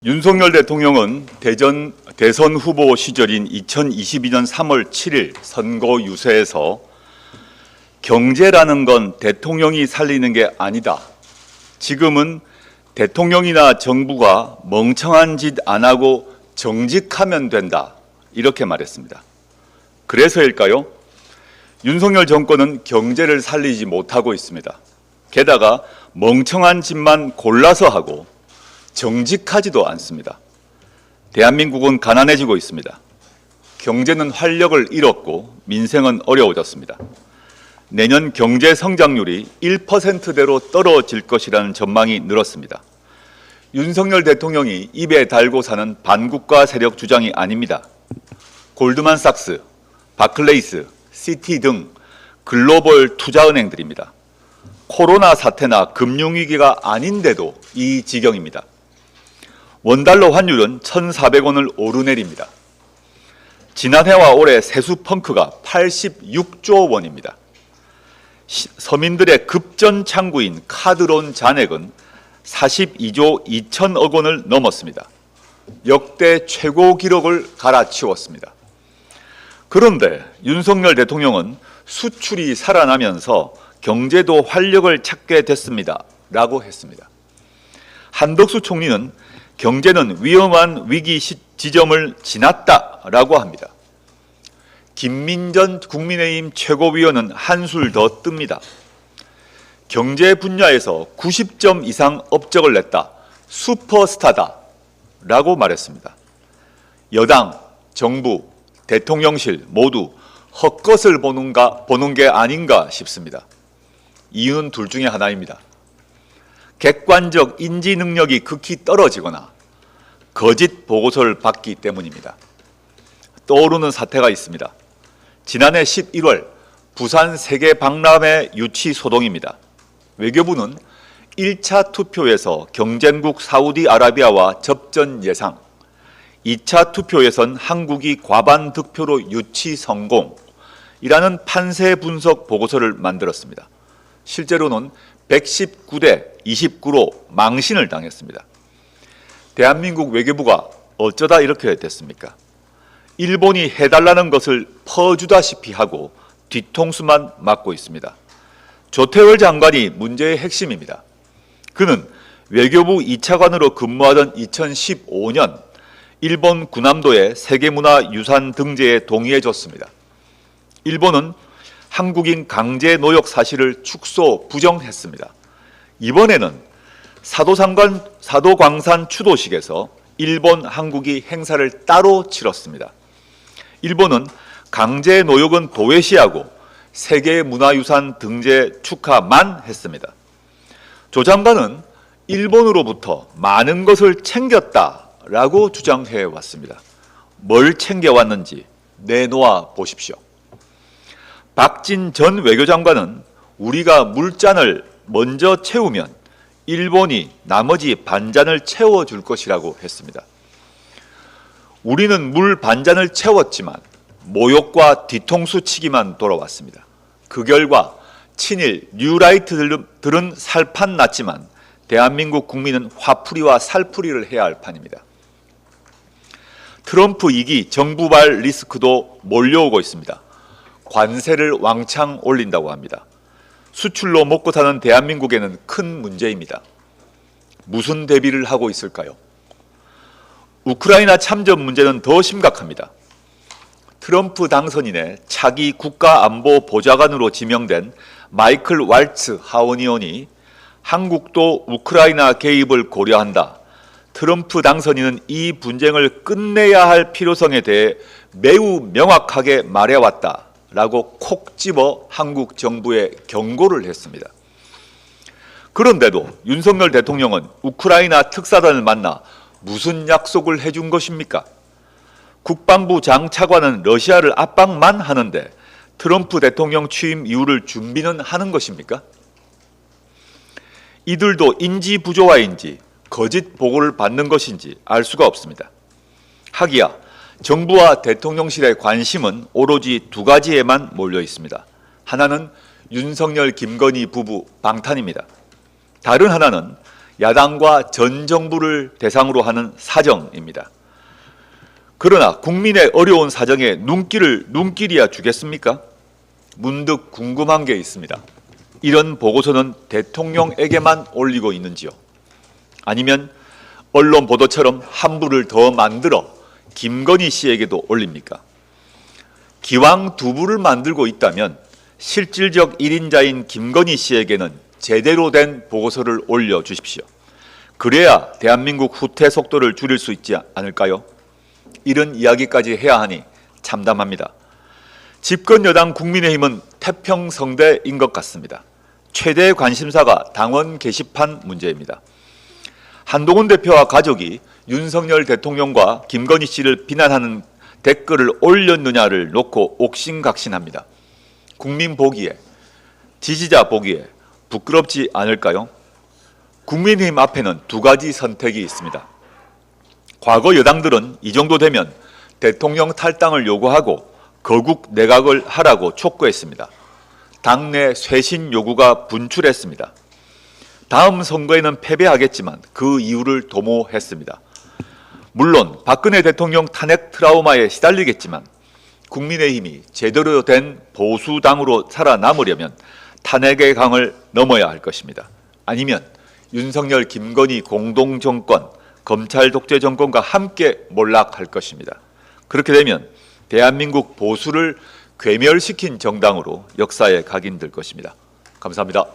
윤석열 대통령은 대선 후보 시절인 2022년 3월 7일 선거 유세에서 경제라는 건 대통령이 살리는 게 아니다. 지금은 대통령이나 정부가 멍청한 짓 안 하고 정직하면 된다. 이렇게 말했습니다. 그래서일까요? 윤석열 정권은 경제를 살리지 못하고 있습니다. 게다가 멍청한 짓만 골라서 하고 정직하지도 않습니다. 대한민국은 가난해지고 있습니다. 경제는 활력을 잃었고 민생은 어려워졌습니다. 내년 경제 성장률이 1%대로 떨어질 것이라는 전망이 늘었습니다. 윤석열 대통령이 입에 달고 사는 반국가 세력 주장이 아닙니다. 골드만삭스, 바클레이스, 시티 등 글로벌 투자은행들입니다. 코로나 사태나 금융위기가 아닌데도 이 지경입니다. 원달러 환율은 1,400원을 오르내립니다. 지난해와 올해 세수 펑크가 86조 원입니다. 서민들의 급전 창구인 카드론 잔액은 42조 2천억 원을 넘었습니다. 역대 최고 기록을 갈아치웠습니다. 그런데 윤석열 대통령은 수출이 살아나면서 경제도 활력을 찾게 됐습니다. 라고 했습니다. 한덕수 총리는 경제는 위험한 위기 지점을 지났다라고 합니다. 김민전 국민의힘 최고위원은 한술 더 뜹니다. 경제 분야에서 90점 이상 업적을 냈다. 슈퍼스타다라고 말했습니다. 여당, 정부, 대통령실 모두 헛것을 보는 게 아닌가 싶습니다. 이유는 둘 중에 하나입니다. 객관적 인지 능력이 극히 떨어지거나 거짓 보고서를 받기 때문입니다. 떠오르는 사태가 있습니다. 지난해 11월 부산 세계 박람회 유치 소동입니다. 외교부는 1차 투표에서 경쟁국 사우디아라비아와 접전 예상, 2차 투표에선 한국이 과반 득표로 유치 성공이라는 판세 분석 보고서를 만들었습니다. 실제로는 119대 29로 망신을 당했습니다. 대한민국 외교부가 어쩌다 이렇게 됐습니까? 일본이 해달라는 것을 퍼주다시피 하고 뒤통수만 맞고 있습니다. 조태월 장관이 문제의 핵심입니다. 그는 외교부 2차관으로 근무하던 2015년 일본 구남도의 세계문화유산 등재에 동의해줬습니다. 일본은 한국인 강제 노역 사실을 축소 부정했습니다. 이번에는 사도광산 추도식에서 일본, 한국이 행사를 따로 치렀습니다. 일본은 강제 노역은 도외시하고 세계문화유산 등재 축하만 했습니다. 조 장관은 일본으로부터 많은 것을 챙겼다라고 주장해 왔습니다. 뭘 챙겨왔는지 내놓아 보십시오. 박진 전 외교장관은 우리가 물잔을 먼저 채우면 일본이 나머지 반잔을 채워줄 것이라고 했습니다. 우리는 물 반잔을 채웠지만 모욕과 뒤통수 치기만 돌아왔습니다. 그 결과 친일 뉴라이트들은 살판 났지만 대한민국 국민은 화풀이와 살풀이를 해야 할 판입니다. 트럼프 2기 정부발 리스크도 몰려오고 있습니다. 관세를 왕창 올린다고 합니다. 수출로 먹고 사는 대한민국에는 큰 문제입니다. 무슨 대비를 하고 있을까요? 우크라이나 참전 문제는 더 심각합니다. 트럼프 당선인의 차기 국가안보 보좌관으로 지명된 마이클 왈츠 하원의원이 한국도 우크라이나 개입을 고려한다. 트럼프 당선인은 이 분쟁을 끝내야 할 필요성에 대해 매우 명확하게 말해왔다. 라고 콕 집어 한국 정부에 경고를 했습니다. 그런데도 윤석열 대통령은 우크라이나 특사단을 만나 무슨 약속을 해준 것입니까? 국방부 장차관은 러시아를 압박만 하는데 트럼프 대통령 취임 이후를 준비는 하는 것입니까? 이들도 인지 부조화인지 거짓 보고를 받는 것인지 알 수가 없습니다. 하기야 정부와 대통령실의 관심은 오로지 두 가지에만 몰려 있습니다. 하나는 윤석열, 김건희 부부 방탄입니다. 다른 하나는 야당과 전 정부를 대상으로 하는 사정입니다. 그러나 국민의 어려운 사정에 눈길이야 주겠습니까? 문득 궁금한 게 있습니다. 이런 보고서는 대통령에게만 올리고 있는지요? 아니면 언론 보도처럼 한부를 더 만들어 김건희 씨에게도 올립니까? 기왕 두 부를 만들고 있다면 실질적 1인자인 김건희 씨에게는 제대로 된 보고서를 올려주십시오. 그래야 대한민국 후퇴 속도를 줄일 수 있지 않을까요? 이런 이야기까지 해야 하니 참담합니다. 집권 여당 국민의힘은 태평성대인 것 같습니다. 최대 관심사가 당원 게시판 문제입니다. 한동훈 대표와 가족이 윤석열 대통령과 김건희 씨를 비난하는 댓글을 올렸느냐를 놓고 옥신각신합니다. 국민 보기에, 지지자 보기에 부끄럽지 않을까요? 국민의힘 앞에는 두 가지 선택이 있습니다. 과거 여당들은 이 정도 되면 대통령 탈당을 요구하고 거국 내각을 하라고 촉구했습니다. 당내 쇄신 요구가 분출했습니다. 다음 선거에는 패배하겠지만 그 이유를 도모했습니다. 물론 박근혜 대통령 탄핵 트라우마에 시달리겠지만 국민의힘이 제대로 된 보수당으로 살아남으려면 탄핵의 강을 넘어야 할 것입니다. 아니면 윤석열, 김건희 공동정권, 검찰 독재 정권과 함께 몰락할 것입니다. 그렇게 되면 대한민국 보수를 괴멸시킨 정당으로 역사에 각인될 것입니다. 감사합니다.